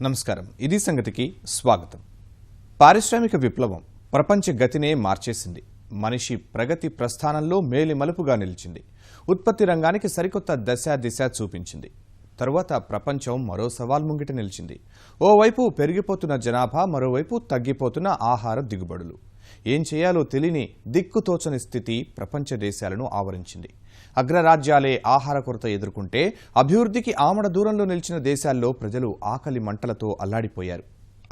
నమస్కారం. ఇది సంగతికి స్వాగతం. పారిశ్రామిక విప్లవం ప్రపంచ గతినే మార్చేసింది. మనిషి ప్రగతి ప్రస్థానంలో మేలి మలుపుగా నిలిచింది. ఉత్పత్తి రంగానికి సరికొత్త దిశ చూపించింది. తరువాత ప్రపంచం మరో సవాల్ ముంగిట నిలిచింది. ఓవైపు పెరిగిపోతున్న జనాభా, మరోవైపు తగ్గిపోతున్న ఆహార దిగుబడులు. ఏం చేయాలో తెలియని దిక్కుతోచని స్థితి ప్రపంచ దేశాలను ఆవరించింది. అగ్రరాజ్యాలే ఆహార కొరత ఎదుర్కొంటే అభివృద్ధికి ఆమడ దూరంలో నిలిచిన దేశాల్లో ప్రజలు ఆకలి మంటలతో అల్లాడిపోయారు.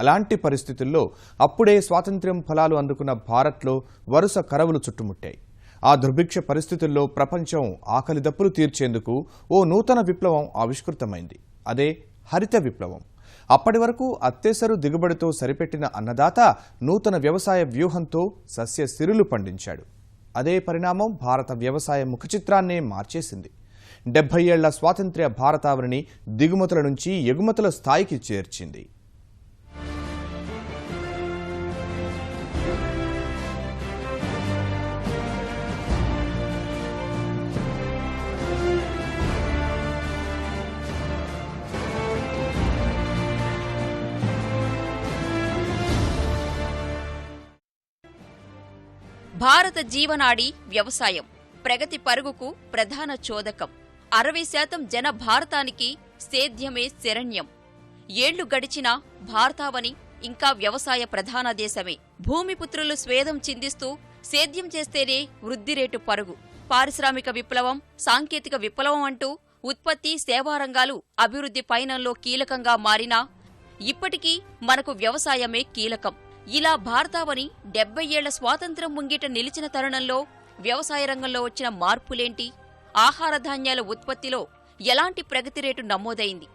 అలాంటి పరిస్థితుల్లో అప్పుడే స్వాతంత్ర్యం ఫలాలు అందుకున్న భారత్లో వరుస కరవులు చుట్టుముట్టాయి. ఆ దుర్భిక్ష పరిస్థితుల్లో ప్రపంచం ఆకలి దప్పులు తీర్చేందుకు ఓ నూతన విప్లవం ఆవిష్కృతమైంది. అదే హరిత విప్లవం. అప్పటి వరకు అత్తేసరు దిగుబడితో సరిపెట్టిన అన్నదాత నూతన వ్యవసాయ వ్యూహంతో సస్య సిరులు పండించాడు. అదే పరిణామం భారత వ్యవసాయ ముఖచిత్రాన్నే మార్చేసింది. 70 ఏళ్ల స్వాతంత్ర్య భారతావనిని దిగుమతుల నుంచి ఎగుమతుల స్థాయికి చేర్చింది. భారత జీవనాడి వ్యవసాయం. ప్రగతి పరుగుకు ప్రధాన చోదకం. 60% జన భారతానికి సేద్యమే శరణ్యం. ఏళ్లు గడిచినా భారతావని ఇంకా వ్యవసాయ ప్రధాన దేశమే. భూమిపుత్రులు స్వేదం చిందిస్తూ సేద్యం చేస్తేనే వృద్ధి రేటు పరుగు. పారిశ్రామిక విప్లవం, సాంకేతిక విప్లవం అంటూ ఉత్పత్తి, సేవారంగాలు అభివృద్ధి పయనంలో కీలకంగా మారినా ఇప్పటికీ మనకు వ్యవసాయమే కీలకం. ఇలా భారతావని 70 ఏళ్ల స్వాతంత్ర్యం ముంగిట నిలిచిన తరుణంలో వ్యవసాయ రంగంలో వచ్చిన మార్పులేంటి? ఆహార ధాన్యాల ఉత్పత్తిలో ఎలాంటి ప్రగతి రేటు నమోదైంది?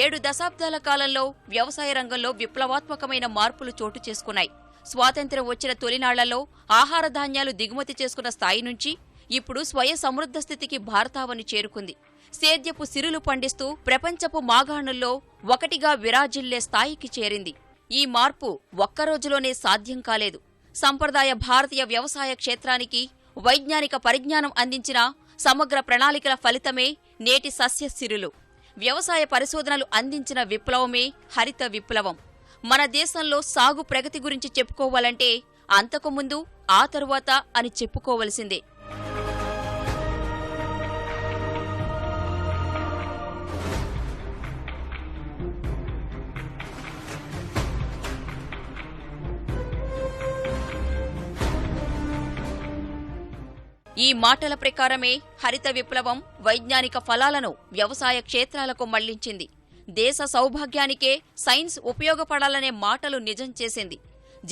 7 దశాబ్దాల కాలంలో వ్యవసాయ రంగంలో విప్లవాత్మకమైన మార్పులు చోటు చేసుకున్నాయి. స్వాతంత్ర్యం వచ్చిన తొలినాళ్లలో ఆహార ధాన్యాలు దిగుమతి చేసుకున్న స్థాయి నుంచి ఇప్పుడు స్వయం సమృద్ధ స్థితికి భారతావని చేరుకుంది. సేద్యపు సిరులు పండిస్తూ ప్రపంచపు మాగాణుల్లో ఒకటిగా విరాజిల్లే స్థాయికి చేరింది. ఈ మార్పు ఒక్కరోజులోనే సాధ్యం కాలేదు. సంప్రదాయ భారతీయ వ్యవసాయ క్షేత్రానికి వైజ్ఞానిక పరిజ్ఞానం అందించిన సమగ్ర ప్రణాళికల ఫలితమే నేటి సస్య సిరులు. వ్యవసాయ పరిశోధనలు అందించిన విప్లవమే హరిత విప్లవం. మన దేశంలో సాగు ప్రగతి గురించి చెప్పుకోవాలంటే అంతకుముందు, ఆ తరువాత అని చెప్పుకోవలసిందే. ఈ మాటల ప్రకారమే హరిత విప్లవం వైజ్ఞానిక ఫలాలను వ్యవసాయ క్షేత్రాలకు మళ్లించింది. దేశ సౌభాగ్యానికే సైన్స్ ఉపయోగపడాలనే మాటలు నిజం చేసింది.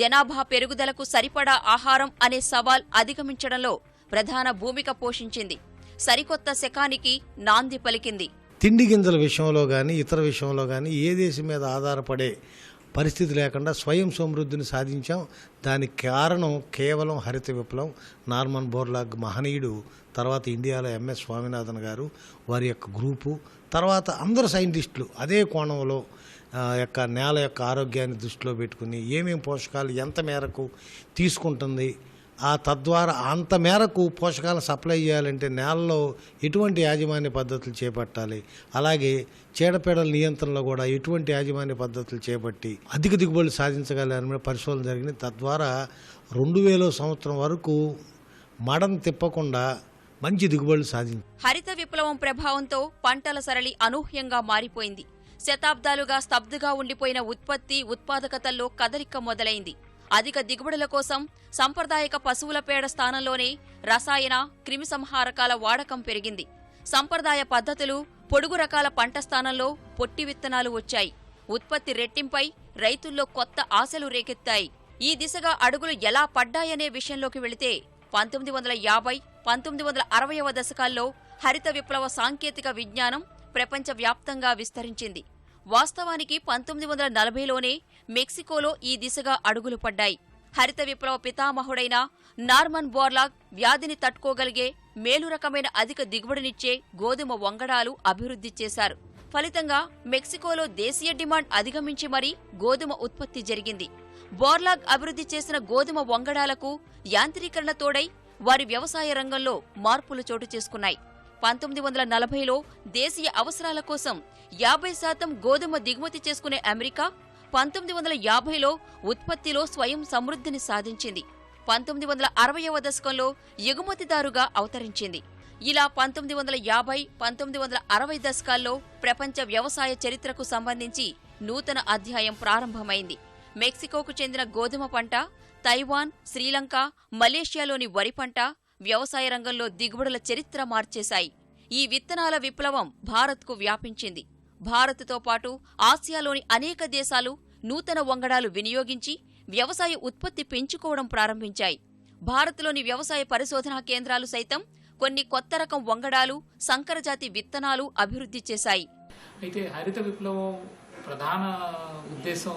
జనాభా పెరుగుదలకు సరిపడా ఆహారం అనే సవాల్ అధిగమించడంలో ప్రధాన భూమిక పోషించింది. సరికొత్త శకానికి నాంది పలికింది. తిండి గింజల విషయంలో కానీ ఇతర విషయంలో కానీ ఏ దేశం మీద ఆధారపడే పరిస్థితి లేకుండా స్వయం సమృద్ధిని సాధించాం. దానికి కారణం కేవలం హరిత విప్లవం. నార్మన్ బోర్లాగ్ మహనీయుడు, తర్వాత ఇండియాలో ఎంఎస్ స్వామినాథన్ గారు, వారి యొక్క గ్రూపు, తర్వాత అందరు సైంటిస్టులు అదే కోణంలో నేల యొక్క ఆరోగ్యాన్ని దృష్టిలో పెట్టుకుని ఏమేం పోషకాలు ఎంత మేరకు తీసుకుంటుంది, తద్వారా అంత మేరకు పోషకాలను సప్లై చేయాలంటే నేలలో ఎటువంటి యాజమాన్య పద్ధతులు చేపట్టాలి, అలాగే చీడపీడల నియంత్రణలో కూడా ఎటువంటి యాజమాన్య పద్ధతులు చేపట్టి అధిక దిగుబడులు సాధించగలని పరిశోధన జరిగింది. తద్వారా 2000 సంవత్సరం వరకు మడను తిప్పకుండా మంచి దిగుబడులు సాధించింది. హరిత విప్లవం ప్రభావంతో పంటల సరళి అనూహ్యంగా మారిపోయింది. శతాబ్దాలుగా స్తబ్దుగా ఉండిపోయిన ఉత్పత్తి, ఉత్పాదకతల్లో కదలిక మొదలైంది. అధిక దిగుబడుల కోసం సంప్రదాయక పశువుల పేడ స్థానంలోనే రసాయన, క్రిమిసంహారకాల వాడకం పెరిగింది. సంప్రదాయ పద్ధతులు, పొడుగు రకాల పంట స్థానంలో పొట్టి విత్తనాలు వచ్చాయి. ఉత్పత్తి రెట్టింపై రైతుల్లో కొత్త ఆశలు రేకెత్తాయి. ఈ దిశగా అడుగులు ఎలా పడ్డాయనే విషయంలోకి వెళితే 1950, 1960వ దశకాల్లో హరిత విప్లవ సాంకేతిక విజ్ఞానం ప్రపంచవ్యాప్తంగా విస్తరించింది. వాస్తవానికి 1940లోనే మెక్సికోలో ఈ దిశగా అడుగులు పడ్డాయి. హరిత విప్లవ పితామహుడైన నార్మన్ బోర్లాగ్ వ్యాధిని తట్టుకోగలిగే మేలు రకమైన అధిక దిగుబడినిచ్చే గోధుమ వంగడాలు అభివృద్ధి చేశారు. ఫలితంగా మెక్సికోలో దేశీయ డిమాండ్ అధిగమించి మరీ గోధుమ ఉత్పత్తి జరిగింది. బోర్లాగ్ అభివృద్ధి చేసిన గోధుమ వంగడాలకు యాంత్రీకరణ తోడై వారి వ్యవసాయ రంగంలో మార్పులు చోటు చేసుకున్నాయి. 1940లో దేశీయ అవసరాల కోసం 50% గోధుమ దిగుమతి చేసుకునే అమెరికా 1950లో ఉత్పత్తిలో స్వయం సమృద్ధిని సాధించింది. 1960వ దశకంలో ఎగుమతిదారుగా అవతరించింది. ఇలా 1950, 1960 దశకాల్లో ప్రపంచ వ్యవసాయ చరిత్రకు సంబంధించి నూతన అధ్యాయం ప్రారంభమైంది. మెక్సికోకు చెందిన గోధుమ పంట, తైవాన్, శ్రీలంక, మలేషియాలోని వరి పంట వ్యవసాయ రంగంలో దిగుబడుల చరిత్ర మార్చేశాయి. ఈ విత్తనాల విప్లవం భారత్కు వ్యాపించింది. భారత్తో పాటు ఆసియాలోని అనేక దేశాలు నూతన వంగడాలు వినియోగించి వ్యవసాయ ఉత్పత్తి పెంచుకోవడం ప్రారంభించాయి. భారత్లోని వ్యవసాయ పరిశోధనా కేంద్రాలు సైతం కొన్ని కొత్త రకం వంగడాలు, సంకరజాతి విత్తనాలు అభివృద్ధి చేశాయి. అయితే హరిత విప్లవం ప్రధాన ఉద్దేశం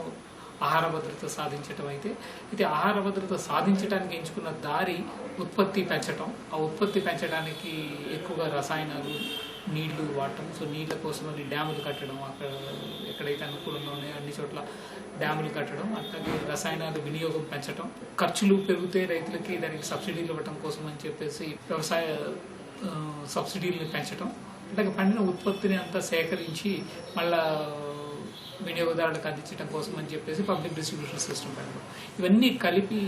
ఆహార భద్రత సాధించటం. అయితే ఆహార భద్రత సాధించడానికి ఎంచుకున్న దారి ఉత్పత్తి పెంచటం. ఆ ఉత్పత్తి పెంచడానికి ఎక్కువగా రసాయనాలు, నీళ్లు వాడటం. సో నీళ్ల కోసమని డ్యాములు కట్టడం, అక్కడ ఎక్కడైతే అనుకూలంగా ఉన్నాయో అన్ని చోట్ల డ్యాములు కట్టడం, అట్లాగే రసాయనాలు వినియోగం పెంచడం. ఖర్చులు పెరిగితే రైతులకి దానికి సబ్సిడీలు ఇవ్వటం కోసం అని చెప్పేసి వ్యవసాయ సబ్సిడీలను పెంచడం. అట్లాగే పండిన ఉత్పత్తిని అంతా సేకరించి మళ్ళా వినియోగదారులకు అందించడం కోసం అని చెప్పేసి పబ్లిక్ డిస్ట్రిబ్యూషన్ సిస్టమ్ పెట్టడం. ఇవన్నీ కలిపి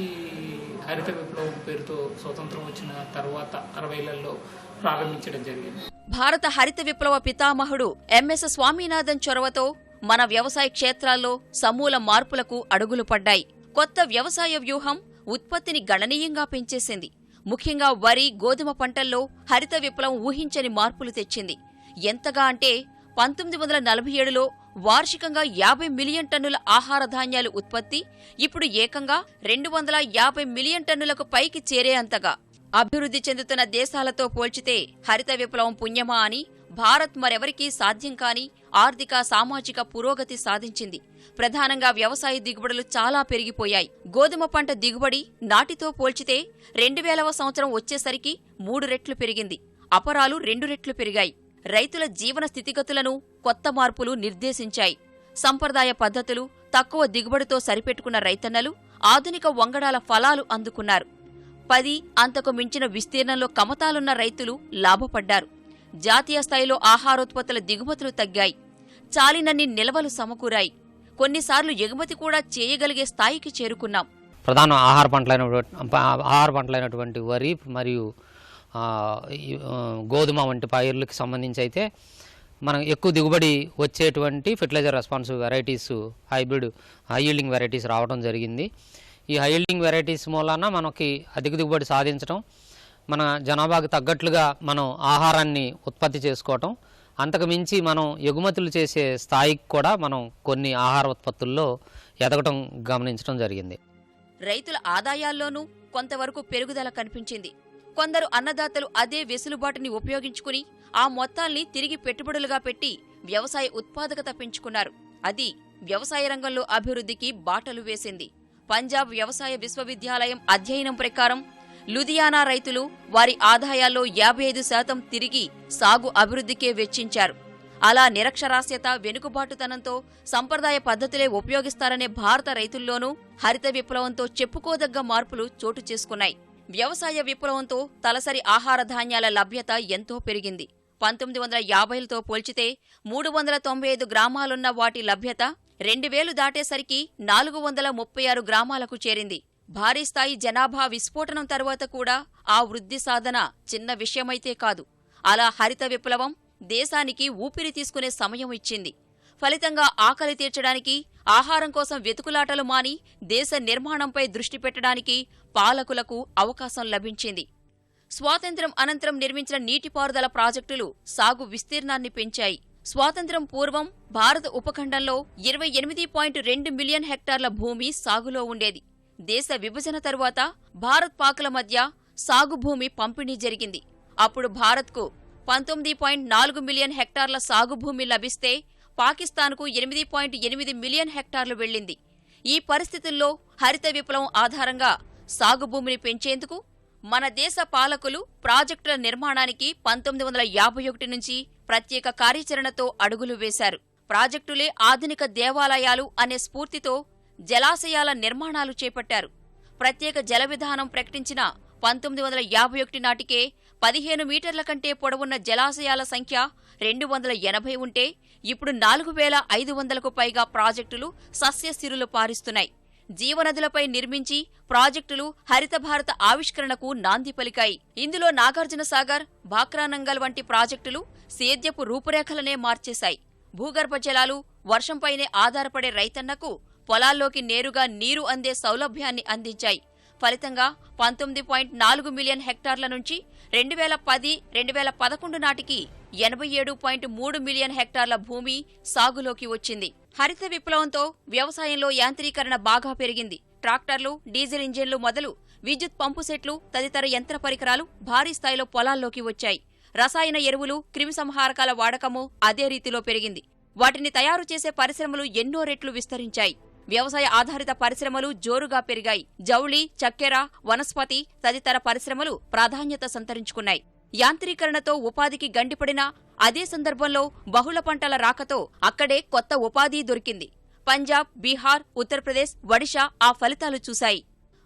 హరిత విప్లవం పేరుతో స్వతంత్రం వచ్చిన తర్వాత 60లలో ప్రారంభించడం జరిగింది. భారత హరిత విప్లవ పితామహుడు ఎంఎస్ స్వామినాథన్ చొరవతో మన వ్యవసాయ క్షేత్రాల్లో సమూల మార్పులకు అడుగులు పడ్డాయి. కొత్త వ్యవసాయ వ్యూహం ఉత్పత్తిని గణనీయంగా పెంచేసింది. ముఖ్యంగా వరి, గోధుమ పంటల్లో హరిత విప్లవం ఊహించని మార్పులు తెచ్చింది. ఎంతగా అంటే 1947లో వార్షికంగా 50 మిలియన్ టన్నుల ఆహార ధాన్యాలు ఉత్పత్తి ఇప్పుడు ఏకంగా 250 మిలియన్ టన్నులకు పైకి చేరే అంతగా. అభివృద్ధి చెందుతున్న దేశాలతో పోల్చితే హరిత విప్లవం పుణ్యమా అని భారత్ మరెవరికీ సాధ్యం కాని ఆర్థిక, సామాజిక పురోగతి సాధించింది. ప్రధానంగా వ్యవసాయ దిగుబడులు చాలా పెరిగిపోయాయి. గోధుమ పంట దిగుబడి నాటితో పోల్చితే 2000వ సంవత్సరం వచ్చేసరికి 3 రెట్లు పెరిగింది. అపరాలు 2 రెట్లు పెరిగాయి. రైతుల జీవన స్థితిగతులను కొత్త మార్పులు నిర్దేశించాయి. సంప్రదాయ పద్ధతులు, తక్కువ దిగుబడితో సరిపెట్టుకున్న రైతన్నలు ఆధునిక వంగడాల ఫలాలు అందుకున్నారు. 10 అంతకు మించిన విస్తీర్ణంలో కమతాలున్న రైతులు లాభపడ్డారు. జాతీయ స్థాయిలో ఆహారోత్పత్తుల దిగుమతులు తగ్గాయి. చాలినన్ని నిల్వలు సమకూరాయి. కొన్నిసార్లు ఎగుమతి కూడా చేయగలిగే స్థాయికి చేరుకున్నాం. ప్రధాన ఆహార పంటలైనటువంటి వరి మరియు గోధుమ వంటి పైర్లకి సంబంధించి అయితే మనం ఎక్కువ దిగుబడి వచ్చేటువంటి fertilizer responsive varieties, hybrid high yielding varieties రావడం జరిగింది. ఈ హై ఈల్డింగ్ వెరైటీస్ మూలాన మనకి అధిక దిగుబడి సాధించడం, మన జనాభాకు తగ్గట్లుగా మనం ఆహారాన్ని ఉత్పత్తి చేసుకోవటం, అంతకు మించి మనం ఎగుమతులు చేసే స్థాయికి కూడా మనం కొన్ని ఆహార ఉత్పత్తుల్లో ఎదగటం గమనించడం జరిగింది. రైతుల ఆదాయాల్లోనూ కొంతవరకు పెరుగుదల కనిపించింది. కొందరు అన్నదాతలు అదే వెసులుబాటుని ఉపయోగించుకుని ఆ మొత్తాల్ని తిరిగి పెట్టుబడులుగా పెట్టి వ్యవసాయ ఉత్పాదకత పెంచుకున్నారు. అది వ్యవసాయ రంగంలో అభివృద్ధికి బాటలు వేసింది. పంజాబ్ వ్యవసాయ విశ్వవిద్యాలయం అధ్యయనం ప్రకారం లుధియానా రైతులు వారి ఆదాయాల్లో 55% తిరిగి సాగు అభివృద్ధికే వెచ్చించారు. అలా నిరక్షరాస్యత, వెనుకబాటుతనంతో సంప్రదాయ పద్ధతులే ఉపయోగిస్తారనే భారత రైతుల్లోనూ హరిత విప్లవంతో చెప్పుకోదగ్గ మార్పులు చోటు చేసుకున్నాయి. వ్యవసాయ విప్లవంతో తలసరి ఆహార ధాన్యాల లభ్యత ఎంతో పెరిగింది. 1950లతో పోల్చితే 395 గ్రామాలున్న వాటి లభ్యత 2000 దాటేసరికి 436 గ్రామాలకు చేరింది. భారీ స్థాయి జనాభా విస్ఫోటనం తరువాత కూడా ఆ వృద్ధి సాధన చిన్న విషయమైతే కాదు. అలా హరిత విప్లవం దేశానికి ఊపిరి తీసుకునే సమయం ఇచ్చింది. ఫలితంగా ఆకలి తీర్చడానికి, ఆహారం కోసం వెతుకులాటలు మాని దేశ నిర్మాణంపై దృష్టి పెట్టడానికి పాలకులకు అవకాశం లభించింది. స్వాతంత్ర్యం అనంతరం నిర్మించిన నీటిపారుదల ప్రాజెక్టులు సాగు విస్తీర్ణాన్ని పెంచాయి. స్వాతంత్ర్యం పూర్వం భారత ఉపఖండంలో 28.2 మిలియన్ హెక్టార్ల భూమి సాగులో ఉండేది. దేశ విభజన తరువాత భారత్ పాకుల మధ్య సాగు భూమి పంపిణీ జరిగింది. అప్పుడు భారత్కు 19.4 మిలియన్ హెక్టార్ల సాగు భూమి లభిస్తే పాకిస్తాన్కు 8.8 మిలియన్ హెక్టార్లు వెళ్లింది. ఈ పరిస్థితుల్లో హరిత విప్లవం ఆధారంగా సాగు భూమిని పెంచేందుకు మన దేశ పాలకులు ప్రాజెక్టుల నిర్మాణానికి 1951 నుంచి ప్రత్యేక కార్యాచరణతో అడుగులు వేశారు. ప్రాజెక్టులే ఆధునిక దేవాలయాలు అనే స్ఫూర్తితో జలాశయాల నిర్మాణాలు చేపట్టారు. ప్రత్యేక జల విధానం ప్రకటించిన 1951 నాటికే 15 మీటర్ల కంటే పొడవున్న జలాశయాల సంఖ్య 280 ఉంటే ఇప్పుడు 4500కు పైగా ప్రాజెక్టులు సస్యసిరులు పారిస్తున్నాయి. జీవనదులపై నిర్మించి ప్రాజెక్టులు హరిత భారత ఆవిష్కరణకు నాంది పలికాయి. ఇందులో నాగార్జున సాగర్, భాక్రానంగల్ వంటి ప్రాజెక్టులు సేద్యపు రూపురేఖలనే మార్చేశాయి. భూగర్భ జలాలు, వర్షంపైనే ఆధారపడే రైతన్నకు పొలాల్లోకి నేరుగా నీరు అందే సౌలభ్యాన్ని అందించాయి. ఫలితంగా 19.4 మిలియన్ హెక్టార్ల నుంచి 2010-2011 నాటికి 87.3 మిలియన్ హెక్టార్ల భూమి సాగులోకి వచ్చింది. హరిత విప్లవంతో వ్యవసాయంలో యాంత్రీకరణ బాగా పెరిగింది. ట్రాక్టర్లు, డీజిల్ ఇంజిన్లు మొదలు విద్యుత్ పంపు సెట్లు తదితర యంత్ర పరికరాలు భారీ స్థాయిలో పొలాల్లోకి వచ్చాయి. రసాయన ఎరువులు, క్రిమిసంహారకాల వాడకము అదే రీతిలో పెరిగింది. వాటిని తయారు చేసే పరిశ్రమలు ఎన్నో రెట్లు విస్తరించాయి. వ్యవసాయ ఆధారిత పరిశ్రమలు జోరుగా పెరిగాయి. జౌళి, చక్కెర, వనస్పతి తదితర పరిశ్రమలు ప్రాధాన్యత సంతరించుకున్నాయి. యాంత్రీకరణతో ఉపాధికి గండిపడినా అదే సందర్భంలో బహుళ పంటల రాకతో అక్కడే కొత్త ఉపాధి దొరికింది. పంజాబ్, బీహార్, ఉత్తరప్రదేశ్, ఒడిషా ఆ ఫలితాలు చూశాయి.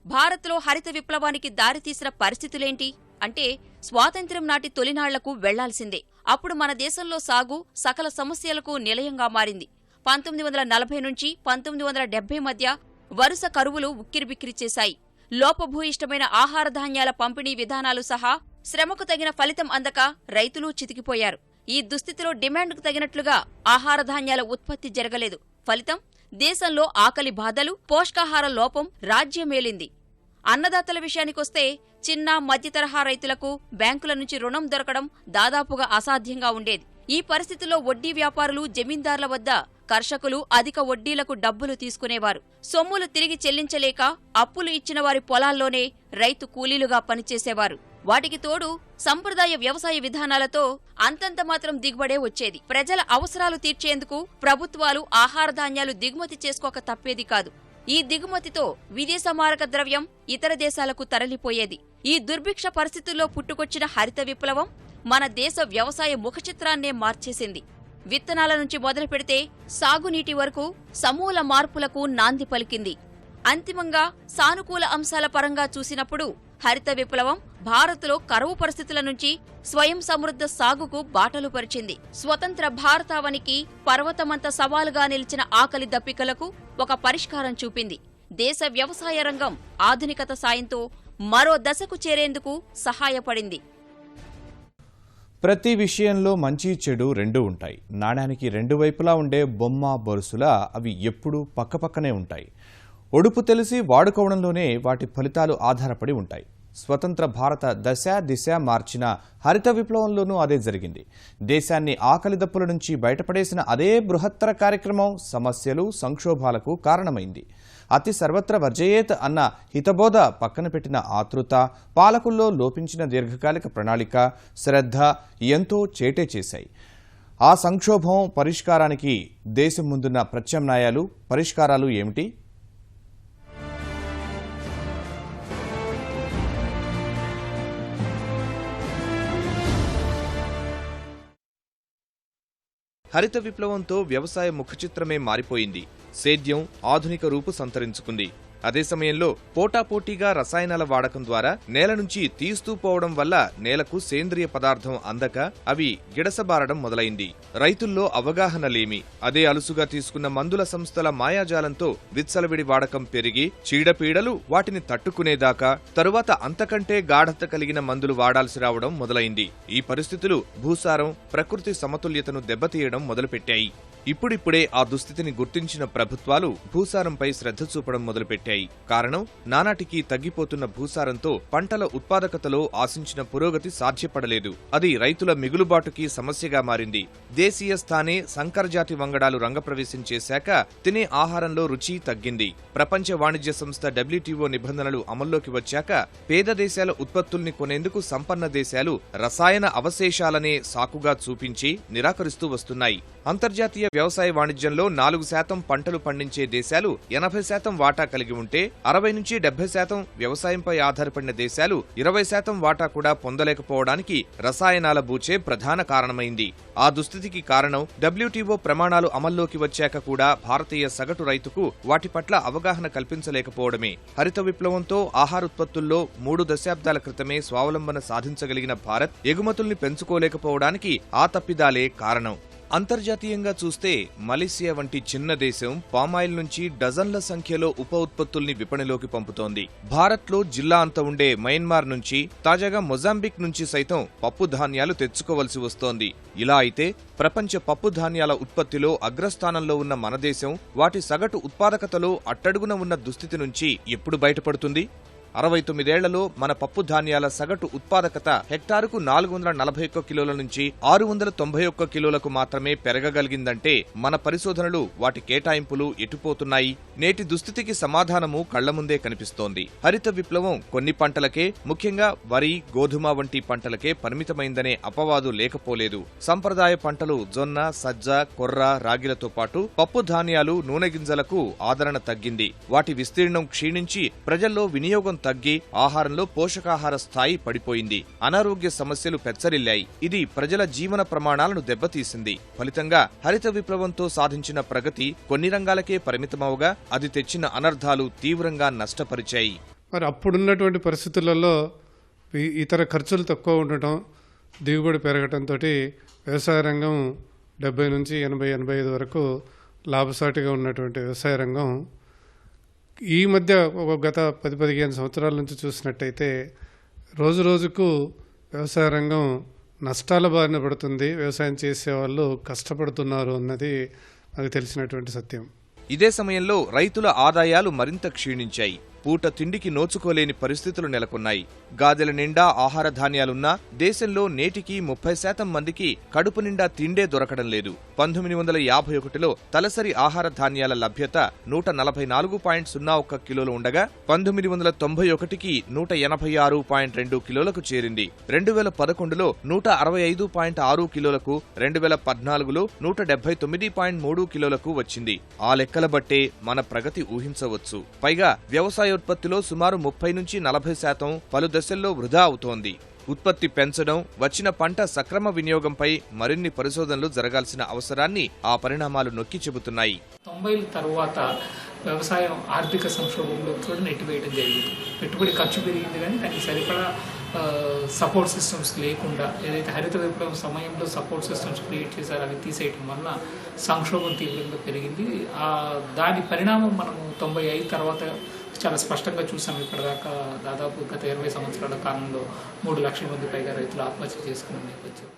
భారత్లో హరిత విప్లవానికి దారితీసిన పరిస్థితులేంటి అంటే స్వాతంత్ర్యం నాటి తొలినాళ్లకు వెళ్లాల్సిందే. అప్పుడు మన దేశంలో సాగు సకల సమస్యలకు నిలయంగా మారింది. 1940 నుంచి 1970 మధ్య వరుస కరువులు ఉక్కిరిబిక్కిరి చేశాయి. లోపభూయిష్టమైన ఆహార ధాన్యాల పంపిణీ విధానాలు సహా శ్రమకు తగిన ఫలితం అందక రైతులు చితికిపోయారు. ఈ దుస్థితిలో డిమాండ్కు తగినట్లుగా ఆహార ధాన్యాల ఉత్పత్తి జరగలేదు. ఫలితం దేశంలో ఆకలి బాధలు, పోషకాహార లోపం రాజ్యమేలింది. అన్నదాతల విషయానికొస్తే చిన్న మధ్య తరహా రైతులకు బ్యాంకుల నుంచి రుణం దొరకడం దాదాపుగా అసాధ్యంగా ఉండేది. ఈ పరిస్థితుల్లో వడ్డీ వ్యాపారులు, జమీందార్ల వద్ద కర్షకులు అధిక వడ్డీలకు డబ్బులు తీసుకునేవారు. సొమ్ములు తిరిగి చెల్లించలేక అప్పులు ఇచ్చిన వారి పొలాల్లోనే రైతు కూలీలుగా పనిచేసేవారు. వాటికి తోడు సంప్రదాయ వ్యవసాయ విధానాలతో అంతంత మాత్రం దిగుబడే వచ్చేది. ప్రజల అవసరాలు తీర్చేందుకు ప్రభుత్వాలు ఆహార ధాన్యాలు దిగుమతి చేసుకోక తప్పేది కాదు. ఈ దిగుమతితో విదేశ మారక ద్రవ్యం ఇతర దేశాలకు తరలిపోయేది. ఈ దుర్భిక్ష పరిస్థితుల్లో పుట్టుకొచ్చిన హరిత విప్లవం మన దేశ వ్యవసాయ ముఖచిత్రాన్నే మార్చేసింది. విత్తనాల నుంచి మొదలు పెడితే సాగునీటి వరకు సమూల మార్పులకు నాంది పలికింది. అంతిమంగా సానుకూల అంశాల పరంగా చూసినప్పుడు హరిత విప్లవం భారత్లో కరువు పరిస్థితుల నుంచి స్వయం సమృద్ధ సాగుకు బాటలు పరిచింది. స్వతంత్ర భారతావనికి పర్వతమంత సవాలుగా నిలిచిన ఆకలి దప్పికలకు ఒక పరిష్కారం చూపింది. దేశ వ్యవసాయ రంగం ఆధునికత సాయంతో మరో దశకు చేరేందుకు సహాయపడింది. ప్రతి విషయంలో మంచి చెడు రెండూ ఉంటాయి. నాణ్యానికి రెండు వైపులా ఉండే బొమ్మ బొరుసులా అవి ఎప్పుడూ పక్కపక్కనే ఉంటాయి. ఒడుపు తెలిసి వాడుకోవడంలోనే వాటి ఫలితాలు ఆధారపడి ఉంటాయి. స్వతంత్ర భారత దశ దిశ మార్చిన హరిత విప్లవంలోనూ అదే జరిగింది. దేశాన్ని ఆకలి దప్పుల నుంచి బయటపడేసిన అదే బృహత్తర కార్యక్రమం సమస్యలు, సంక్షోభాలకు కారణమైంది. అతి సర్వత్ర వర్జయేత్ అన్న హితబోధ పక్కన పెట్టిన ఆతృత, పాలకుల్లో లోపించిన దీర్ఘకాలిక ప్రణాళిక, శ్రద్ధ ఎంతో చేటే చేశాయి. ఆ సంక్షోభం పరిష్కారానికి దేశం ముందున్న ప్రత్యామ్నాయాలు, పరిష్కారాలు ఏమిటి? హరిత విప్లవంతో వ్యవసాయ ముఖచిత్రమే మారిపోయింది. సేద్యం ఆధునిక రూపు సంతరించుకుంది. అదే సమయంలో పోటాపోటీగా రసాయనాల వాడకం ద్వారా నేల నుంచి తీస్తూ పోవడం వల్ల నేలకు సేంద్రియ పదార్థం అందక అవి గిడసబారడం మొదలైంది. రైతుల్లో అవగాహన లేమి, అదే అలుసుగా తీసుకున్న మందుల సంస్థల మాయాజాలంతో విచ్చలవిడి వాడకం పెరిగి చీడపీడలు వాటిని తట్టుకునేదాకా, తరువాత అంతకంటే గాఢత కలిగిన మందులు వాడాల్సి రావడం మొదలైంది. ఈ పరిస్థితులు భూసారం, ప్రకృతి సమతుల్యతను దెబ్బతీయడం మొదలుపెట్టాయి. ఇప్పుడిప్పుడే ఆ దుస్థితిని గుర్తించిన ప్రభుత్వాలు భూసారంపై శ్రద్ధ చూపడం మొదలుపెట్టాయి. కారణం, నానాటికి తగ్గిపోతున్న భూసారంతో పంటల ఉత్పాదకతలో ఆశించిన పురోగతి సాధ్యపడలేదు. అది రైతుల మిగులుబాటుకి సమస్యగా మారింది. దేశీయ స్థానే సంకరజాతి వంగడాలు రంగప్రవేశం చేశాక తినే ఆహారంలో రుచి తగ్గింది. ప్రపంచ వాణిజ్య సంస్థ WTO నిబంధనలు అమల్లోకి వచ్చాక పేద దేశాల ఉత్పత్తుల్ని కొనేందుకు సంపన్న దేశాలు రసాయన అవశేషాలనే సాకుగా చూపించి నిరాకరిస్తూ వస్తున్నాయి. అంతర్జాతీయ వ్యవసాయ వాణిజ్యంలో 4% పంటలు పండించే దేశాలు 80% వాటా కలిగి ఉంటే 60-70% వ్యవసాయంపై ఆధారపడిన దేశాలు 20% వాటా కూడా పొందలేకపోవడానికి రసాయనాల బూచే ప్రధాన కారణమైంది. ఆ దుస్థితికి కారణం WTO ప్రమాణాలు అమల్లోకి వచ్చాక కూడా భారతీయ సగటు రైతుకు వాటి పట్ల అవగాహన కల్పించలేకపోవడమే. హరిత విప్లవంతో ఆహారోత్పత్తుల్లో 3 దశాబ్దాల క్రితమే స్వావలంబన సాధించగలిగిన భారత్ ఎగుమతుల్ని పెంచుకోలేకపోవడానికి ఆ తప్పిదాలే కారణం. అంతర్జాతీయంగా చూస్తే మలేసియా వంటి చిన్న దేశం పామాయిల్ నుంచి డజన్ల సంఖ్యలో ఉప ఉత్పత్తుల్ని విపణిలోకి పంపుతోంది. భారత్లో జిల్లా అంత ఉండే మయన్మార్ నుంచి, తాజాగా మొజాంబిక్ నుంచి సైతం పప్పు ధాన్యాలు తెచ్చుకోవలసి వస్తోంది. ఇలా అయితే ప్రపంచ పప్పు ధాన్యాల ఉత్పత్తిలో అగ్రస్థానంలో ఉన్న మన దేశం వాటి సగటు ఉత్పాదకతలో అట్టడుగున ఉన్న దుస్థితి నుంచి ఎప్పుడు బయటపడుతుంది? 69 మన పప్పు ధాన్యాల సగటు ఉత్పాదకత హెక్టారుకు 441 కిలోల నుంచి 691 కిలోలకు మాత్రమే పెరగగలిగిందంటే మన పరిశోధనలు, వాటి కేటాయింపులు ఎటుపోతున్నాయి? నేటి దుస్థితికి సమాధానము కళ్ల ముందే కనిపిస్తోంది. హరిత విప్లవం కొన్ని పంటలకే, ముఖ్యంగా వరి, గోధుమ వంటి పంటలకే పరిమితమైందనే అపవాదు లేకపోలేదు. సంప్రదాయ పంటలు జొన్న, సజ్జ, కొర్ర, రాగిలతో పాటు పప్పు ధాన్యాలు, నూనె గింజలకు ఆదరణ తగ్గింది. వాటి విస్తీర్ణం క్షీణించి ప్రజల్లో వినియోగం తగ్గి ఆహారంలో పోషకాహార స్థాయి పడిపోయింది. అనారోగ్య సమస్యలు పెచ్చరిల్లాయి. ఇది ప్రజల జీవన ప్రమాణాలను దెబ్బతీసింది. ఫలితంగా హరిత విప్లవంతో సాధించిన ప్రగతి కొన్ని రంగాలకే పరిమితమవగా అది తెచ్చిన అనర్థాలు తీవ్రంగా నష్టపరిచాయి. మరి అప్పుడున్నటువంటి పరిస్థితులలో ఇతర ఖర్చులు తక్కువ ఉండటం, దిగుబడి పెరగటంతో వ్యవసాయ రంగం 70 నుంచి 80-85 వరకు లాభసాటిగా ఉన్నటువంటి వ్యవసాయ రంగం ఈ మధ్య గత 10-15 సంవత్సరాల నుంచి చూసినట్టయితే రోజు రోజుకు వ్యవసాయ రంగం నష్టాల బారిన పడుతుంది. వ్యవసాయం చేసేవాళ్ళు కష్టపడుతున్నారు అన్నది నాకు తెలిసినటువంటి సత్యం. ఇదే సమయంలో రైతుల ఆదాయాలు మరింత క్షీణించాయి. పూట తిండికి నోచుకోలేని పరిస్థితులు నెలకొన్నాయి. గాదెల నిండా ఆహార ధాన్యాలున్నా దేశంలో నేటికి 30% మందికి కడుపు నిండా తిండే దొరకడం లేదు. 1951లో తలసరి ఆహార ధాన్యాల లభ్యత 144.01 కిలోలు ఉండగా 1991కి 186.2 కిలోలకు చేరింది. 2011లో 165.6 కిలోలకు, 2014లో 179.3 కిలోలకు వచ్చింది. ఆ లెక్కల బట్టే మన ప్రగతి ఊహించవచ్చు. పైగా వ్యవసాయోత్పత్తిలో సుమారు 30-40% పలు దశల్లో వృధా అవుతోంది. ఉత్పత్తి పెంచడం, వచ్చిన పంట సక్రమ వినియోగంపై మరిన్ని పరిశోధనలు జరగాల్సిన అవసరాన్ని ఆ పరిణామాలు నొక్కి చెబుతున్నాయి. 90ల తరువాత వ్యవసాయం ఆర్థిక సంక్షోభంలో కూడా నెట్టివేయడం జరిగింది. పెట్టుబడి ఖర్చు పెరిగింది కానీ దానికి సరిపడా సపోర్ట్ సిస్టమ్స్ లేకుండా, ఏదైతే హరిత విప్లవం సమయంలో సపోర్ట్ సిస్టమ్స్ క్రియేట్ చేశారో అవి తీసేయటం వలన సంక్షోభం తీవ్రంగా పెరిగింది. దాని పరిణామం మనము 95 తర్వాత చాలా స్పష్టంగా చూసాం. ఇప్పటిదాకా దాదాపు గత 20 సంవత్సరాల కాలంలో 3 లక్షల మంది పైగా రైతులు ఆత్మహత్య చేసుకున్న నేపథ్యం.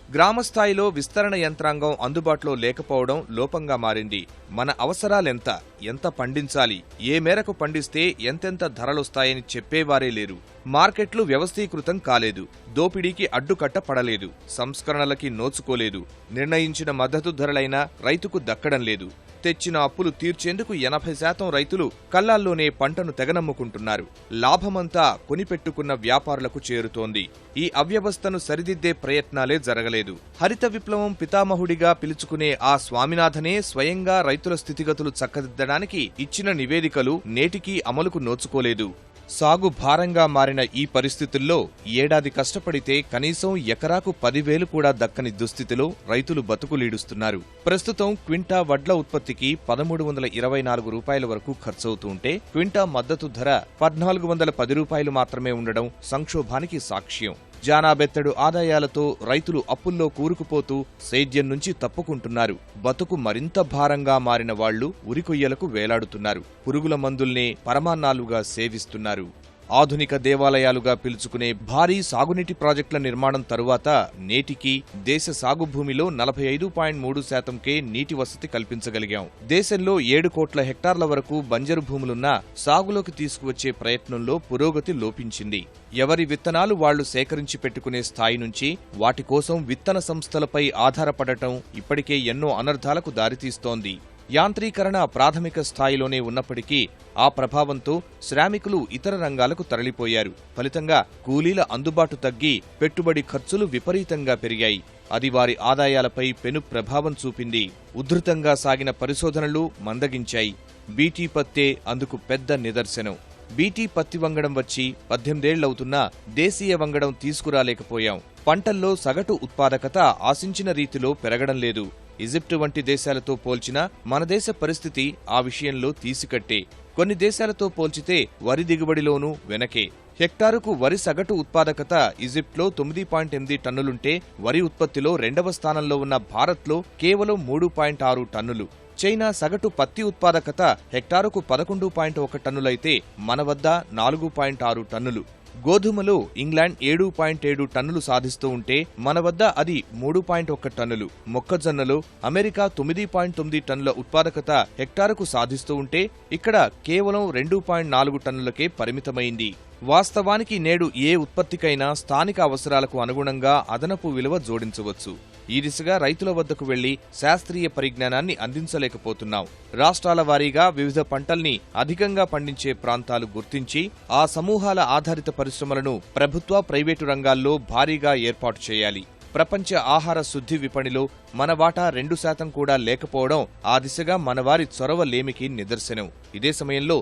గ్రామస్థాయిలో విస్తరణ యంత్రాంగం అందుబాటులో లేకపోవడం లోపంగా మారింది. మన అవసరాలెంత, ఎంత పండించాలి, ఏ మేరకు పండిస్తే ఎంతెంత ధరలొస్తాయని చెప్పేవారే లేరు. మార్కెట్లు వ్యవస్థీకృతం కాలేదు. దోపిడీకి అడ్డుకట్ట పడలేదు. సంస్కరణలకి నోచుకోలేదు. నిర్ణయించిన మద్దతు ధరలైనా రైతుకు దక్కడం లేదు. తెచ్చిన అప్పులు తీర్చేందుకు 80% రైతులు కల్లాల్లోనే పంటను తెగనమ్ముకుంటున్నారు. లాభమంతా కొనిపెట్టుకున్న వ్యాపారులకు చేరుతోంది. ఈ అవ్యవస్థను సరిదిద్దే ప్రయత్నాలే జరగలేదు. హరిత విప్లవం పితామహుడిగా పిలుచుకునే ఆ స్వామినాథనే స్వయంగా రైతుల స్థితిగతులు చక్కదిద్దడానికి ఇచ్చిన నివేదికలు నేటికీ అమలుకు నోచుకోలేదు. సాగు భారంగా మారిన ఈ పరిస్థితుల్లో ఏడాది కష్టపడితే కనీసం ఎకరాకు 10,000 కూడా దక్కని దుస్థితిలో రైతులు బతుకులీడుస్తున్నారు. ప్రస్తుతం క్వింటా వడ్ల ఉత్పత్తికి 1,324 రూపాయల వరకు ఖర్చవుతుంటే క్వింటా మద్దతు ధర 1,410 రూపాయలు మాత్రమే ఉండడం సంక్షోభానికి సాక్ష్యం. జానాబెత్తడు ఆదాయాలతో రైతులు అప్పుల్లో కూరుకుపోతూ సేద్యం నుంచి తప్పుకుంటున్నారు. బతుకు మరింత భారంగా మారిన వాళ్లు ఉరికొయ్యలకు వేలాడుతున్నారు. పురుగుల మందుల్నే పరమాన్నాలుగా సేవిస్తున్నారు. ఆధునిక దేవాలయాలుగా పిలుచుకునే భారీ సాగునీటి ప్రాజెక్టుల నిర్మాణం తరువాత నేటికి దేశ సాగు భూమిలో 45.3%కే నీటి వసతి కల్పించగలిగాం. దేశంలో 7 కోట్ల హెక్టార్ల వరకు బంజరు భూములున్నా సాగులోకి తీసుకువచ్చే ప్రయత్నంలో పురోగతి లోపించింది. ఎవరి విత్తనాలు వాళ్లు సేకరించి పెట్టుకునే స్థాయి నుంచి వాటి కోసం విత్తన సంస్థలపై ఆధారపడటం ఇప్పటికే ఎన్నో అనర్థాలకు దారితీస్తోంది. యాంత్రీకరణ ప్రాథమిక స్థాయిలోనే ఉన్నప్పటికీ ఆ ప్రభావంతో శ్రామికులు ఇతర రంగాలకు తరలిపోయారు. ఫలితంగా కూలీల అందుబాటు తగ్గి పెట్టుబడి ఖర్చులు విపరీతంగా పెరిగాయి. అది వారి ఆదాయాలపై పెను ప్రభావం చూపింది. ఉధృతంగా సాగిన పరిశోధనలు మందగించాయి. బీటీ పత్తే అందుకు పెద్ద నిదర్శనం. బీటీ పత్తి వంగడం వచ్చి 18 ఏళ్లవుతున్నా దేశీయ వంగడం తీసుకురాలేకపోయాం. పంటల్లో సగటు ఉత్పాదకత ఆశించిన రీతిలో పెరగడం లేదు. ఈజిప్టు వంటి దేశాలతో పోల్చినా మన దేశ పరిస్థితి ఆ విషయంలో తీసికట్టే. కొన్ని దేశాలతో పోల్చితే వరి దిగుబడిలోనూ వెనకే. హెక్టారుకు వరి సగటు ఉత్పాదకత ఈజిప్ట్లో 9.8 టన్నులుంటే వరి ఉత్పత్తిలో 2వ స్థానంలో ఉన్న భారత్లో కేవలం 3.6 టన్నులు. చైనా సగటు పత్తి ఉత్పాదకత హెక్టారుకు 11.1 టన్నులైతే మన వద్ద 4.6 టన్నులు. గోధుమలో ఇంగ్లాండ్ 7.7 టన్నులు సాధిస్తూ ఉంటే మన వద్ద అది 3.1 టన్నులు. మొక్కజొన్నలో అమెరికా 9.9 టన్నుల ఉత్పాదకత హెక్టారుకు సాధిస్తూ ఉంటే ఇక్కడ కేవలం 2.4 టన్నులకే పరిమితమైంది. వాస్తవానికి నేడు ఏ ఉత్పత్తికైనా స్థానిక అవసరాలకు అనుగుణంగా అదనపు విలువ జోడించవచ్చు. ఈ దిశగా రైతుల వద్దకు వెళ్లి శాస్త్రీయ పరిజ్ఞానాన్ని అందించలేకపోతున్నాం. రాష్ట్రాల వారీగా వివిధ పంటల్ని అధికంగా పండించే ప్రాంతాలు గుర్తించి ఆ సమూహాల ఆధారిత పరిశ్రమలను ప్రభుత్వ, ప్రైవేటు రంగాల్లో భారీగా ఏర్పాటు చేయాలి. ప్రపంచ ఆహార శుద్ధి విపణిలో మన వాటా 2% కూడా లేకపోవడం ఆ దిశగా మనవారి చొరవ లేమికి నిదర్శనం. ఇదే సమయంలో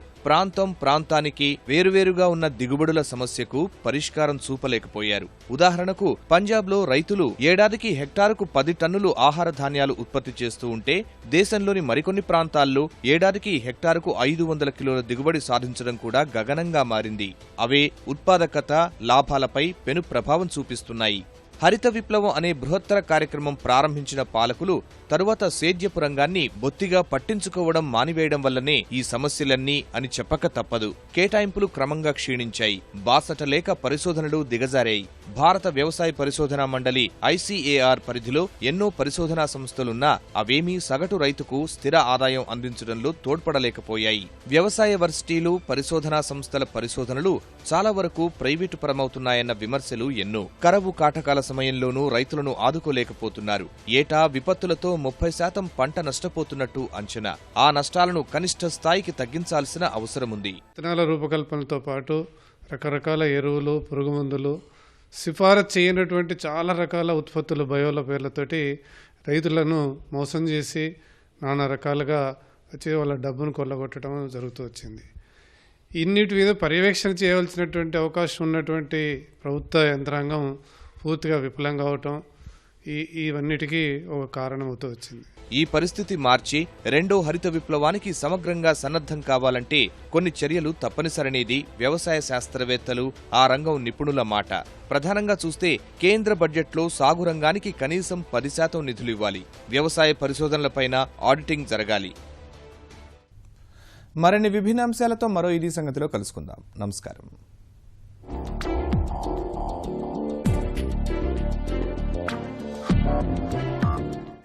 ప్రాంతానికి వేరువేరుగా ఉన్న దిగుబడుల సమస్యకు పరిష్కారం చూపలేకపోయారు. ఉదాహరణకు పంజాబ్లో రైతులు ఏడాదికి హెక్టారుకు 10 టన్నులు ఆహార ధాన్యాలు ఉత్పత్తి చేస్తూ ఉంటే దేశంలోని మరికొన్ని ప్రాంతాల్లో ఏడాదికి హెక్టారుకు 500 కిలోల దిగుబడి సాధించడం కూడా గగనంగా మారింది. అవే ఉత్పాదకత, లాభాలపై పెను ప్రభావం చూపిస్తున్నాయి. హరిత విప్లవం అనే బృహత్తర కార్యక్రమం ప్రారంభించిన పాలకులు తరువాత సేద్యపు రంగాన్ని బొత్తిగా పట్టించుకోవడం మానివేయడం వల్లనే ఈ సమస్యలన్నీ అని చెప్పక తప్పదు. కేటాయింపులు క్రమంగా క్షీణించాయి. బాసట లేక పరిశోధనలు దిగజారాయి. భారత వ్యవసాయ పరిశోధనా మండలి ICAR పరిధిలో ఎన్నో పరిశోధనా సంస్థలున్నా అవేమీ సగటు రైతుకు స్థిర ఆదాయం అందించడంలో తోడ్పడలేకపోయాయి. వ్యవసాయ వర్సిటీలు, పరిశోధనా సంస్థల పరిశోధనలు చాలా వరకు ప్రైవేటు పరమవుతున్నాయన్న విమర్శలు ఎన్నో. కరవు కాటకాల సమయంలోనూ రైతులను ఆదుకోలేకపోతున్నారు. ఏటా విపత్తులతో 30% పంట నష్టపోతున్నట్టు అంచనా. ఆ నష్టాలను కనిష్ట స్థాయికి తగ్గించాల్సిన అవసరముంది. విత్తనాల రూపకల్పనతో పాటు రకరకాల ఎరువులు, పురుగు మందులు, సిఫారసు చేయనటువంటి చాలా రకాల ఉత్పత్తులు, బయోల పేర్లతోటి రైతులను మోసం చేసి నానా రకాలుగా వచ్చి వాళ్ళ డబ్బును కొల్లగొట్టడం జరుగుతూ వచ్చింది. ఇన్నిటి మీద పర్యవేక్షణ చేయవలసినటువంటి అవకాశం ఉన్నటువంటి ప్రభుత్వ యంత్రాంగం పూర్తిగా విఫలం కావటం ఇవన్నిటికీ ఒక కారణం అవుతూ వచ్చింది. ఈ పరిస్థితి మార్చి రెండో హరిత విప్లవానికి సమగ్రంగా సన్నద్ధం కావాలంటే కొన్ని చర్యలు తప్పనిసరనేది వ్యవసాయ శాస్త్రవేత్తలు, ఆ రంగం నిపుణుల మాట. ప్రధానంగా చూస్తే కేంద్ర బడ్జెట్లో సాగు రంగానికి కనీసం 10% నిధులు ఇవ్వాలి. వ్యవసాయ పరిశోధనలపైన ఆడిటింగ్ జరగాలి. మరిన్ని విభిన్న అంశాలతో మరో ఇది సంగతిలో కలుసుకుందాం. నమస్కారం.